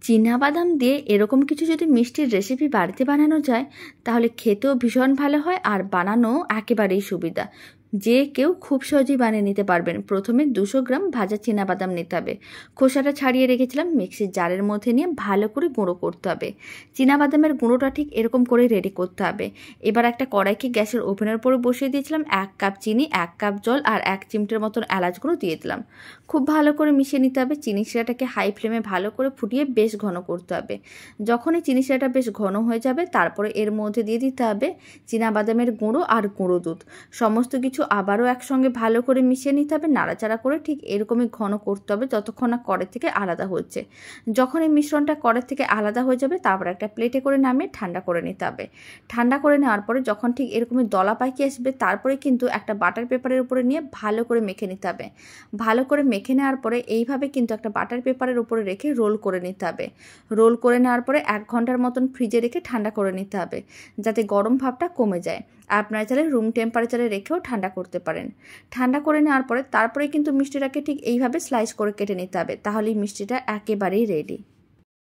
চীনাবাদাম দিয়ে এরকম কিছু যদি মিষ্টির রেসিপি বাড়িতে বানানো যায় তাহলে খেতেও ভীষণ ভালো হয় আর বানানো একেবারেই সুবিধা। যে কেউ খুব সহজেই বানিয়ে নিতে পারবেন। প্রথমে 200 গ্রাম ভাজা চীনাবাদাম নিতে হবে। খোসাটা ছাড়িয়ে রেখেছিলাম, মিক্সির জারের মধ্যে নিয়ে ভালো করে গুঁড়ো করতে হবে। চীনাবাদামের গুঁড়োটা ঠিক এরকম করে রেডি করতে হবে। এবার একটা কড়াইকে গ্যাসের ওভেনের উপরে বসিয়ে দিয়েছিলাম। 1 কাপ চিনি, 1 কাপ জল আর 1 চিমটের মতন এলাচ গুঁড়ো দিয়ে দিলাম। খুব ভালো করে মিশিয়ে নিতে হবে। চিনি শিরাটাকে হাই ফ্লেমে ভালো করে ফুটিয়ে বেশ ঘন করতে হবে। যখনই চিনি শিরাটা বেশ ঘন হয়ে যাবে তারপরে এর মধ্যে দিয়ে দিতে হবে চীনাবাদামের গুঁড়ো আর গুঁড়ো দুধ। সমস্ত কিছু আবারও একসঙ্গে ভালো করে মিশিয়ে নিতে হবে। নাড়াচাড়া করে ঠিক এরকমই ঘন করতে হবে যতক্ষণ না কড়াই থেকে আলাদা হচ্ছে। যখন এই মিশ্রণটা কড়াই থেকে আলাদা হয়ে যাবে তারপর একটা প্লেটে করে নামিয়ে ঠান্ডা করে নিতে হবে। ঠান্ডা করে নেওয়ার পরে যখন ঠিক এরকমই দলা পাকিয়ে আসবে তারপরে কিন্তু একটা বাটার পেপারের উপরে নিয়ে ভালো করে মেখে নিতে হবে। ভালো করে মেখে নেওয়ার পরে এইভাবে কিন্তু একটা বাটার পেপারের উপরে রেখে রোল করে নিতে হবে। রোল করে নেওয়ার পরে 1 ঘন্টার মতন ফ্রিজে রেখে ঠান্ডা করে নিতে হবে যাতে গরম ভাবটা কমে যায়। আপনারা চাইলে রুম টেম্পারেচারে রেখেও ঠান্ডা করতে পারেন। ঠান্ডা করে নেওয়ার পরে তারপরে কিন্তু মিষ্টিটাকে ঠিক এইভাবে স্লাইস করে কেটে নিতে হবে, তাহলেই মিষ্টিটা একেবারেই রেডি।